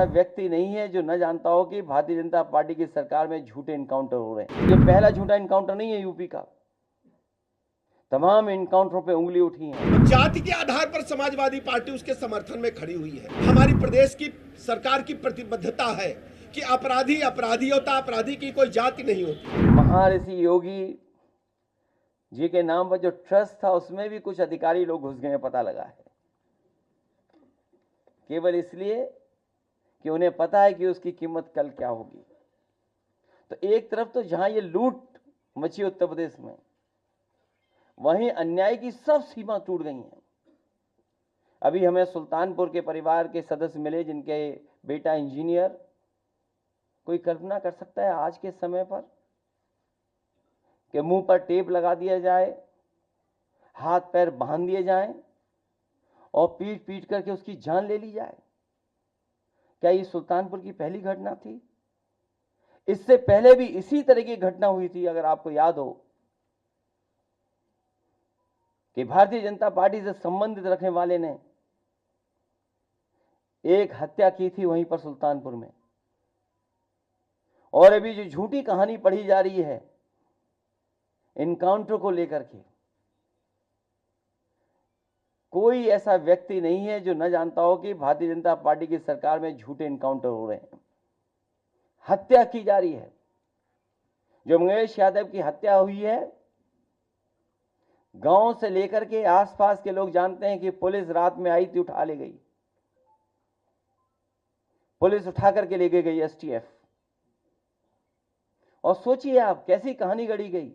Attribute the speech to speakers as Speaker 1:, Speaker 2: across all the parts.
Speaker 1: ऐसा व्यक्ति नहीं है जो न जानता हो कि भारतीय जनता पार्टी की सरकार में झूठे इनकाउंटर हो रहे हैं। ये पहला झूठा इनकाउंटर नहीं है यूपी का, तमाम इनकाउंटरों पे उंगली उठी है।
Speaker 2: जाति के आधार पर समाजवादी पार्टी उसके समर्थन में खड़ी हुई है। हमारी प्रदेश की सरकार की प्रतिबद्धता है कि अपराधी अपराधी होता, अपराधी की कोई जाति नहीं होती।
Speaker 1: महर्षि योगी जी के नाम पर जो ट्रस्ट था उसमें भी कुछ अधिकारी लोग घुस गए, पता लगा है, केवल इसलिए कि उन्हें पता है कि उसकी कीमत कल क्या होगी। तो एक तरफ तो जहां ये लूट मची उत्तर प्रदेश में, वहीं अन्याय की सब सीमा टूट गई हैं। अभी हमें सुल्तानपुर के परिवार के सदस्य मिले जिनके बेटा इंजीनियर। कोई कल्पना कर सकता है आज के समय पर कि मुंह पर टेप लगा दिया जाए, हाथ पैर बांध दिए जाएं और पीट पीट करके उसकी जान ले ली जाए? क्या ये सुल्तानपुर की पहली घटना थी? इससे पहले भी इसी तरह की घटना हुई थी। अगर आपको याद हो कि भारतीय जनता पार्टी से संबंधित रखने वाले ने एक हत्या की थी वहीं पर सुल्तानपुर में। और अभी जो झूठी कहानी पढ़ी जा रही है इनकाउंटर को लेकर के, कोई ऐसा व्यक्ति नहीं है जो न जानता हो कि भारतीय जनता पार्टी की सरकार में झूठे इनकाउंटर हो रहे हैं, हत्या की जा रही है। जो मंगेश यादव की हत्या हुई है, गांव से लेकर के आसपास के लोग जानते हैं कि पुलिस रात में आई थी, उठा ले गई, पुलिस उठा करके ले गई एसटीएफ। और सोचिए आप कैसी कहानी गढ़ी गई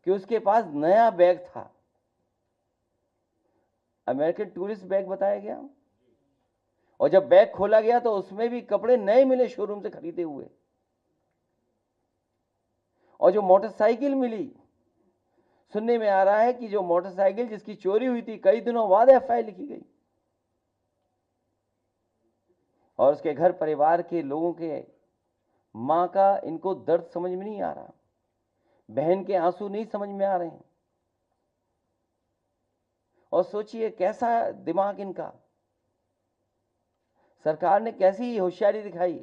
Speaker 1: कि उसके पास नया बैग था, अमेरिकन टूरिस्ट बैग बताया गया, और जब बैग खोला गया तो उसमें भी कपड़े नए मिले शोरूम से खरीदे हुए। और जो मोटरसाइकिल मिली, सुनने में आ रहा है कि जो मोटरसाइकिल जिसकी चोरी हुई थी कई दिनों बाद एफआईआर लिखी गई, और उसके घर परिवार के लोगों के मां का इनको दर्द समझ में नहीं आ रहा, बहन के आंसू नहीं समझ में आ रहे हैं। और सोचिए कैसा दिमाग इनका, सरकार ने कैसी होशियारी दिखाई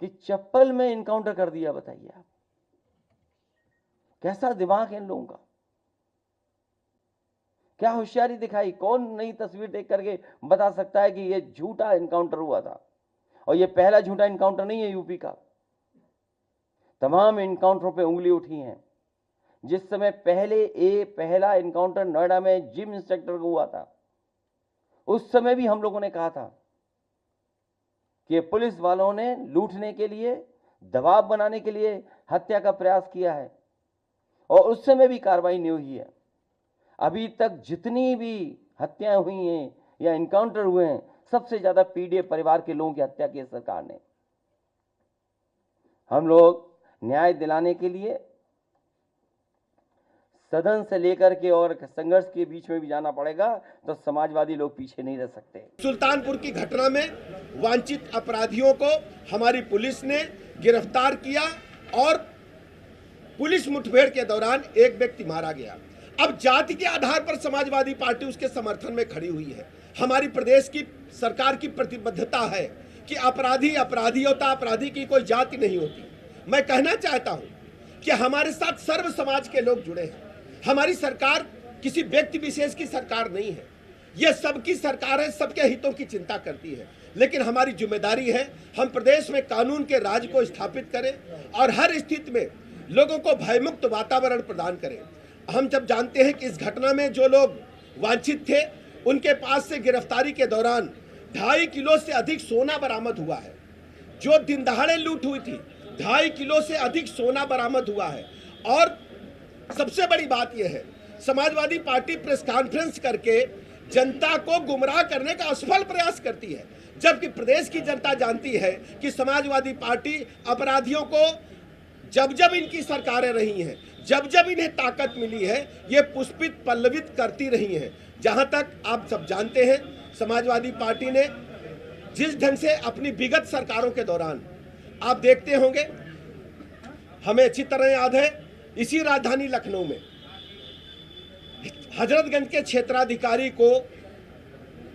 Speaker 1: कि चप्पल में इनकाउंटर कर दिया। बताइए आप, कैसा दिमाग है इन लोगों का, क्या होशियारी दिखाई। कौन नई तस्वीर देख करके बता सकता है कि यह झूठा इनकाउंटर हुआ था? और यह पहला झूठा इनकाउंटर नहीं है यूपी का, तमाम इनकाउंटरों पे उंगली उठी है। जिस समय पहला इनकाउंटर नोएडा में जिम इंस्पेक्टर को हुआ था, उस समय भी हम लोगों ने कहा था कि पुलिस वालों ने लूटने के लिए, दबाव बनाने के लिए हत्या का प्रयास किया है, और उस समय भी कार्रवाई नहीं हुई है। अभी तक जितनी भी हत्याएं हुई हैं या इनकाउंटर हुए हैं, सबसे ज्यादा पीड़ित परिवार के लोगों की हत्या की है सरकार ने। हम लोग न्याय दिलाने के लिए सदन से लेकर के और संघर्ष के बीच में भी जाना पड़ेगा, तो समाजवादी लोग पीछे नहीं रह सकते।
Speaker 2: सुल्तानपुर की घटना में वांछित अपराधियों को हमारी पुलिस ने गिरफ्तार किया और पुलिस मुठभेड़ के दौरान एक व्यक्ति मारा गया। अब जाति के आधार पर समाजवादी पार्टी उसके समर्थन में खड़ी हुई है। हमारी प्रदेश की सरकार की प्रतिबद्धता है कि अपराधी अपराधी होता, अपराधी की कोई जाति नहीं होती। मैं कहना चाहता हूं कि हमारे साथ सर्व समाज के लोग जुड़े हैं। हमारी सरकार किसी व्यक्ति विशेष की सरकार नहीं है, यह सबकी सरकार है, सबके हितों की चिंता करती है। लेकिन हमारी जिम्मेदारी है हम प्रदेश में कानून के राज को स्थापित करें और हर स्थिति में लोगों को भयमुक्त वातावरण प्रदान करें। हम जब जानते हैं कि इस घटना में जो लोग वांछित थे उनके पास से गिरफ्तारी के दौरान 2.5 किलो से अधिक सोना बरामद हुआ है। जो दिन दहाड़े लूट हुई थी, 2.5 किलो से अधिक सोना बरामद हुआ है। और सबसे बड़ी बात यह है, समाजवादी पार्टी प्रेस कॉन्फ्रेंस करके जनता को गुमराह करने का असफल प्रयास करती है, जबकि प्रदेश की जनता जानती है कि समाजवादी पार्टी अपराधियों को जब जब इनकी सरकारें रही हैं, जब जब इन्हें ताकत मिली है, ये पुष्पित पल्लवित करती रही हैं। जहां तक आप सब जानते हैं, समाजवादी पार्टी ने जिस ढंग से अपनी विगत सरकारों के दौरान, आप देखते होंगे, हमें अच्छी तरह याद है, इसी राजधानी लखनऊ में हजरतगंज के क्षेत्राधिकारी को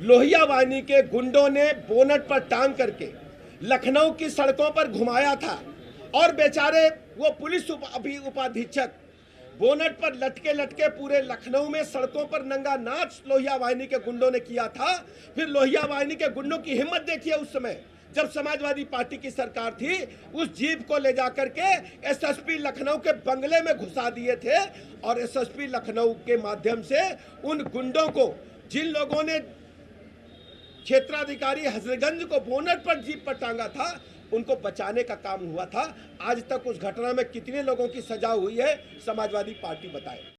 Speaker 2: लोहिया वाहिनी के गुंडों ने बोनट पर टांग करके लखनऊ की सड़कों पर घुमाया था और बेचारे वो पुलिस उपाधीक्षक बोनट पर लटके लटके पूरे लखनऊ में सड़कों पर नंगा नाच लोहिया वाहिनी के गुंडों ने किया था। फिर लोहिया वाहिनी के गुंडों की हिम्मत देखिए, उस समय जब समाजवादी पार्टी की सरकार थी, उस जीप को ले जाकर के एसएसपी लखनऊ के बंगले में घुसा दिए थे और एसएसपी लखनऊ के माध्यम से उन गुंडों को, जिन लोगों ने क्षेत्राधिकारी हजरतगंज को बोनट पर जीप पर टांगा था, उनको बचाने का काम हुआ था। आज तक उस घटना में कितने लोगों की सजा हुई है, समाजवादी पार्टी बताए।